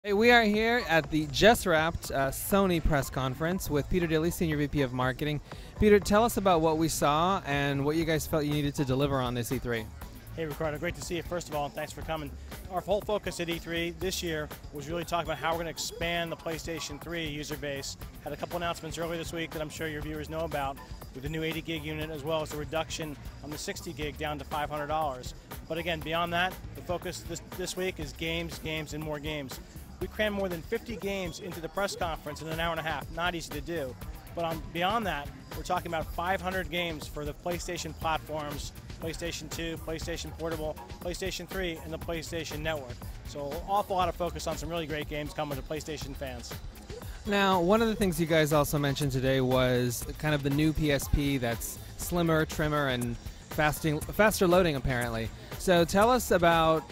Hey, we are here at the just wrapped Sony press conference with Peter Dille, Senior VP of Marketing. Peter, tell us about what we saw and what you guys felt you needed to deliver on this E3. Hey Ricardo, great to see you first of all, and thanks for coming. Our whole focus at E3 this year was really talking about how we're going to expand the PlayStation 3 user base. Had a couple announcements earlier this week that I'm sure your viewers know about, with the new 80 gig unit as well as the reduction on the 60 gig down to $500. But again, beyond that, the focus this week is games, and more games. We crammed more than 50 games into the press conference in an hour and a half. Not easy to do. But beyond that, we're talking about 500 games for the PlayStation platforms, PlayStation 2, PlayStation Portable, PlayStation 3, and the PlayStation Network. So an awful lot of focus on some really great games coming to PlayStation fans. Now, one of the things you guys also mentioned today was kind of the new PSP that's slimmer, trimmer, and faster loading, apparently. So tell us about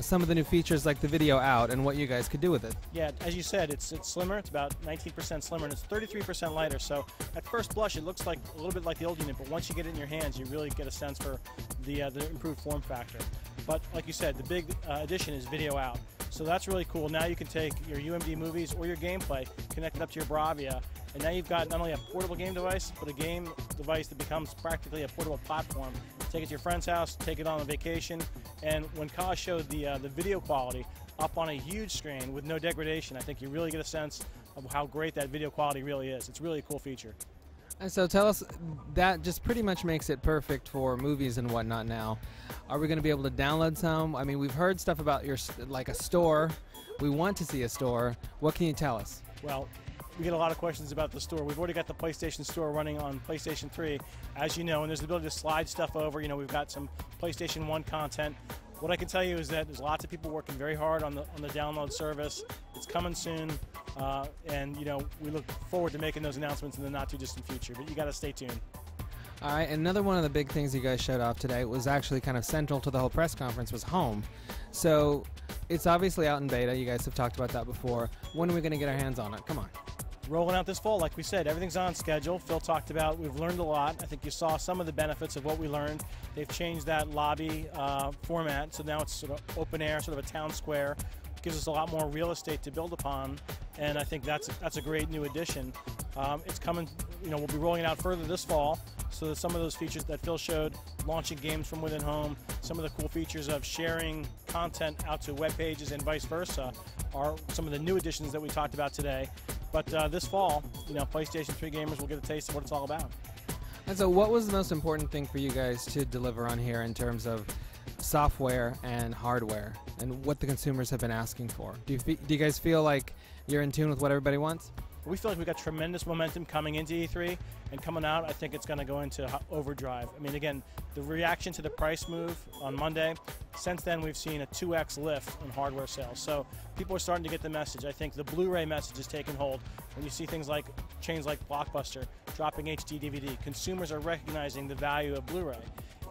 some of the new features like the video out and what you guys could do with it. Yeah, as you said, it's slimmer. It's about 19% slimmer, and it's 33% lighter. So at first blush, it looks like a little bit like the old unit, but once you get it in your hands, you really get a sense for the improved form factor. But like you said, the big addition is video out. So that's really cool. Now you can take your UMD movies or your gameplay, connect it up to your Bravia, and now you've got not only a portable game device, but a game device that becomes practically a portable platform. Take it to your friend's house, take it on a vacation, and when Kaz showed the video quality up on a huge screen with no degradation, I think you really get a sense of how great that video quality really is. It's really a cool feature. And so tell us, that just pretty much makes it perfect for movies and whatnot now. Are we going to be able to download some? I mean, we've heard stuff about like a store. We want to see a store. What can you tell us? Well, we get a lot of questions about the store. We've already got the PlayStation Store running on PlayStation 3, as you know, and there's the ability to slide stuff over. You know, we've got some PlayStation 1 content. What I can tell you is that there's lots of people working very hard on the download service. It's coming soon, and you know, we look forward to making those announcements in the not too distant future. But you got to stay tuned. All right, another one of the big things you guys showed off today was actually kind of central to the whole press conference was home. So it's obviously out in beta. You guys have talked about that before. When are we going to get our hands on it? Come on. Rolling out this fall, like we said, everything's on schedule. Phil talked about we've learned a lot. I think you saw some of the benefits of what we learned. They've changed that lobby format, so now it's sort of open air, sort of a town square. It gives us a lot more real estate to build upon, and I think that's a great new addition. It's coming, you know, we'll be rolling it out further this fall, so that some of those features that Phil showed, launching games from within home, some of the cool features of sharing content out to web pages and vice versa are some of the new additions that we talked about today. But this fall, you know, PlayStation 3 gamers will get a taste of what it's all about. And so what was the most important thing for you guys to deliver on here in terms of software and hardware and what the consumers have been asking for? Do you guys feel like you're in tune with what everybody wants? We feel like we've got tremendous momentum coming into E3, and coming out, I think it's going to go into overdrive. I mean, again, the reaction to the price move on Monday, since then we've seen a 2x lift in hardware sales. So people are starting to get the message. I think the Blu-ray message is taking hold. When you see things like chains like Blockbuster dropping HD DVD, consumers are recognizing the value of Blu-ray.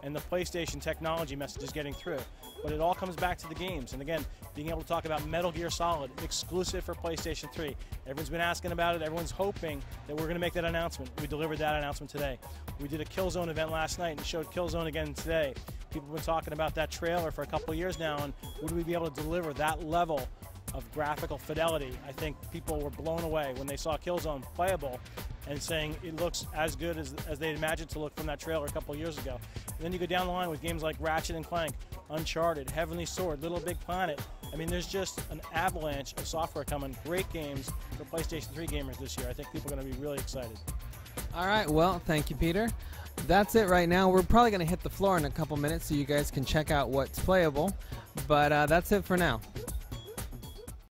And the PlayStation technology message is getting through. But it all comes back to the games. And again, being able to talk about Metal Gear Solid, exclusive for PlayStation 3. Everyone's been asking about it. Everyone's hoping that we're going to make that announcement. We delivered that announcement today. We did a Killzone event last night and showed Killzone again today. People have been talking about that trailer for a couple of years now, and would we be able to deliver that level of graphical fidelity? I think people were blown away when they saw Killzone playable and saying it looks as good as they imagined to look from that trailer a couple of years ago. And then you go down the line with games like Ratchet and Clank, Uncharted, Heavenly Sword, Little Big Planet. I mean, there's just an avalanche of software coming. Great games for PlayStation 3 gamers this year. I think people are going to be really excited. All right, well, thank you, Peter. That's it right now. We're probably going to hit the floor in a couple minutes so you guys can check out what's playable. But that's it for now.